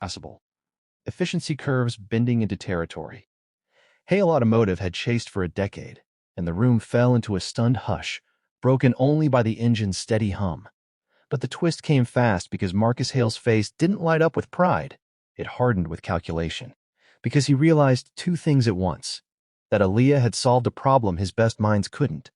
Possible. Efficiency curves bending into territory. Hale Automotive had chased for a decade, and the room fell into a stunned hush, broken only by the engine's steady hum. But the twist came fast because Marcus Hale's face didn't light up with pride. It hardened with calculation, because he realized two things at once: that Aaliyah had solved a problem his best minds couldn't,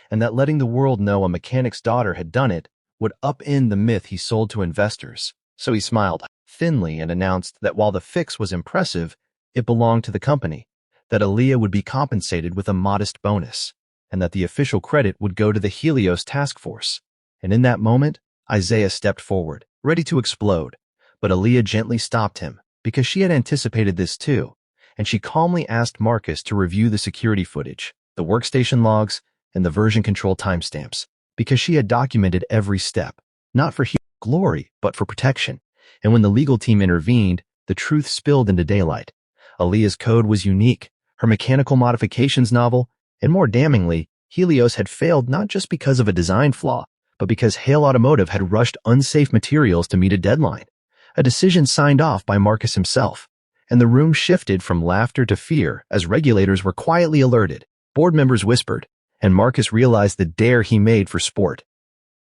and that letting the world know a mechanic's daughter had done it would upend the myth he sold to investors. So he smiled thinly and announced that while the fix was impressive, it belonged to the company, that Aaliyah would be compensated with a modest bonus, and that the official credit would go to the Helios task force. And in that moment, Isaiah stepped forward, ready to explode, but Aaliyah gently stopped him because she had anticipated this too, and she calmly asked Marcus to review the security footage, the workstation logs, and the version control timestamps, because she had documented every step, not for glory, but for protection. And when the legal team intervened, the truth spilled into daylight. Aaliyah's code was unique, her mechanical modifications novel, and more damningly, Helios had failed not just because of a design flaw, but because Hale Automotive had rushed unsafe materials to meet a deadline, a decision signed off by Marcus himself. And the room shifted from laughter to fear as regulators were quietly alerted, board members whispered, and Marcus realized the dare he made for sport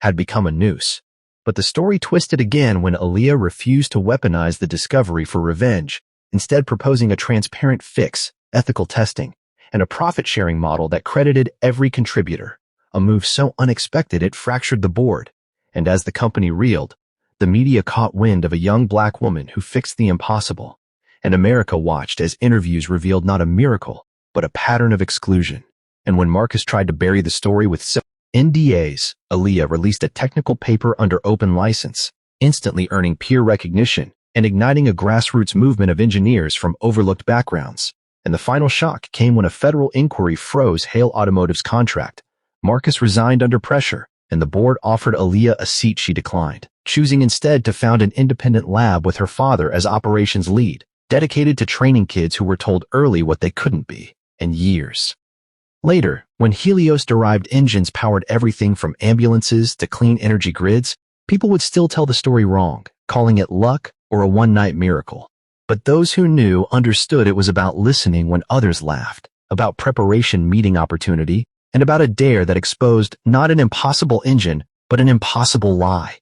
had become a noose. But the story twisted again when Aaliyah refused to weaponize the discovery for revenge, instead proposing a transparent fix, ethical testing, and a profit-sharing model that credited every contributor, a move so unexpected it fractured the board. And as the company reeled, the media caught wind of a young black woman who fixed the impossible, and America watched as interviews revealed not a miracle, but a pattern of exclusion. And when Marcus tried to bury the story with NDAs, Aaliyah released a technical paper under open license, instantly earning peer recognition and igniting a grassroots movement of engineers from overlooked backgrounds. And the final shock came when a federal inquiry froze Hale Automotive's contract. Marcus resigned under pressure, and the board offered Aaliyah a seat she declined, choosing instead to found an independent lab with her father as operations lead, dedicated to training kids who were told early what they couldn't be. And years later, when Helios-derived engines powered everything from ambulances to clean energy grids, people would still tell the story wrong, calling it luck or a one-night miracle. But those who knew understood it was about listening when others laughed, about preparation meeting opportunity, and about a dare that exposed not an impossible engine, but an impossible lie.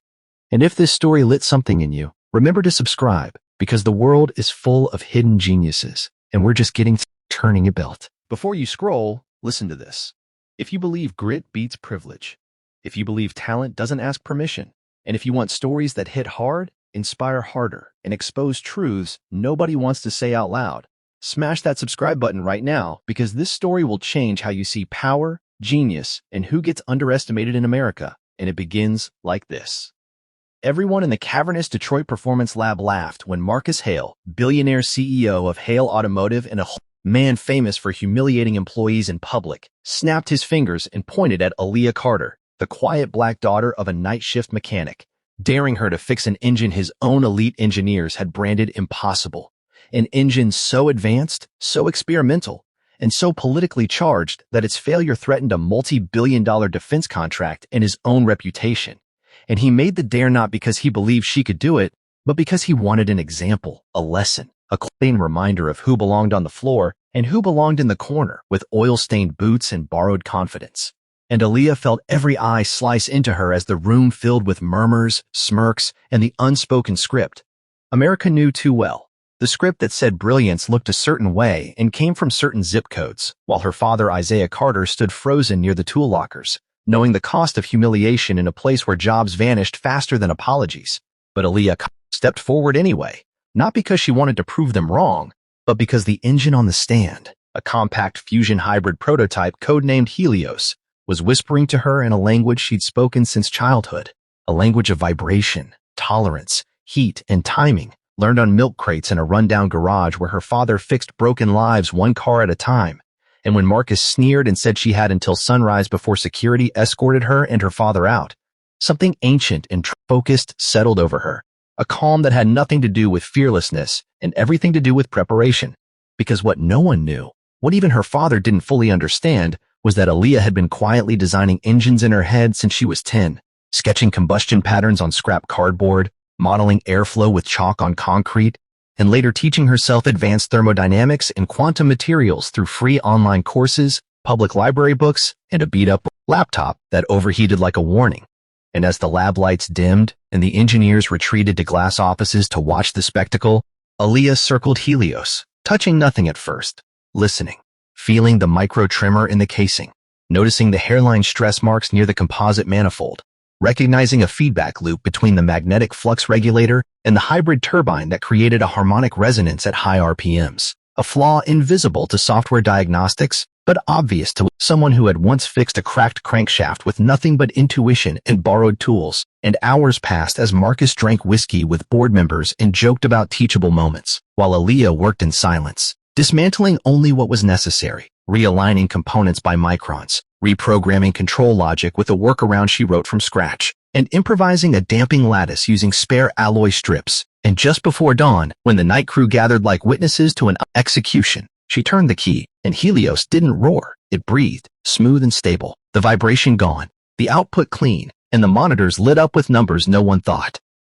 And if this story lit something in you, remember to subscribe, because the world is full of hidden geniuses, and we're just getting turning it built. Before you scroll, listen to this. If you believe grit beats privilege, if you believe talent doesn't ask permission, and if you want stories that hit hard, inspire harder, and expose truths nobody wants to say out loud, smash that subscribe button right now, because this story will change how you see power, genius, and who gets underestimated in America. And it begins like this. Everyone in the cavernous Detroit Performance Lab laughed when Marcus Hale, billionaire CEO of Hale Automotive and a man famous for humiliating employees in public, snapped his fingers and pointed at Aaliyah Carter, the quiet black daughter of a night shift mechanic, daring her to fix an engine his own elite engineers had branded impossible. An engine so advanced, so experimental, and so politically charged that its failure threatened a multi-billion-dollar defense contract and his own reputation. And he made the dare not because he believed she could do it, but because he wanted an example, a lesson, a clean reminder of who belonged on the floor and who belonged in the corner with oil-stained boots and borrowed confidence. And Aaliyah felt every eye slice into her as the room filled with murmurs, smirks, and the unspoken script. America knew too well. The script that said brilliance looked a certain way and came from certain zip codes, while her father Isaiah Carter stood frozen near the tool lockers, knowing the cost of humiliation in a place where jobs vanished faster than apologies. But Aaliyah stepped forward anyway, not because she wanted to prove them wrong, but because the engine on the stand, a compact fusion hybrid prototype codenamed Helios, was whispering to her in a language she'd spoken since childhood, a language of vibration, tolerance, heat, and timing, learned on milk crates in a rundown garage where her father fixed broken lives one car at a time. And when Marcus sneered and said she had until sunrise before security escorted her and her father out, something ancient and focused settled over her, a calm that had nothing to do with fearlessness and everything to do with preparation. Because what no one knew, what even her father didn't fully understand, was that Aaliyah had been quietly designing engines in her head since she was 10, sketching combustion patterns on scrap cardboard, modeling airflow with chalk on concrete, and later teaching herself advanced thermodynamics and quantum materials through free online courses, public library books, and a beat-up laptop that overheated like a warning. And as the lab lights dimmed and the engineers retreated to glass offices to watch the spectacle, Aaliyah circled Helios, touching nothing at first, listening, feeling the micro tremor in the casing, noticing the hairline stress marks near the composite manifold, recognizing a feedback loop between the magnetic flux regulator and the hybrid turbine that created a harmonic resonance at high RPMs, a flaw invisible to software diagnostics, but obvious to someone who had once fixed a cracked crankshaft with nothing but intuition and borrowed tools. And hours passed as Marcus drank whiskey with board members and joked about teachable moments, while Aaliyah worked in silence, dismantling only what was necessary, realigning components by microns, reprogramming control logic with a workaround she wrote from scratch, and improvising a damping lattice using spare alloy strips. And just before dawn, when the night crew gathered like witnesses to an execution, she turned the key, and Helios didn't roar. It breathed, smooth and stable, the vibration gone, the output clean, and the monitors lit up with numbers no one thought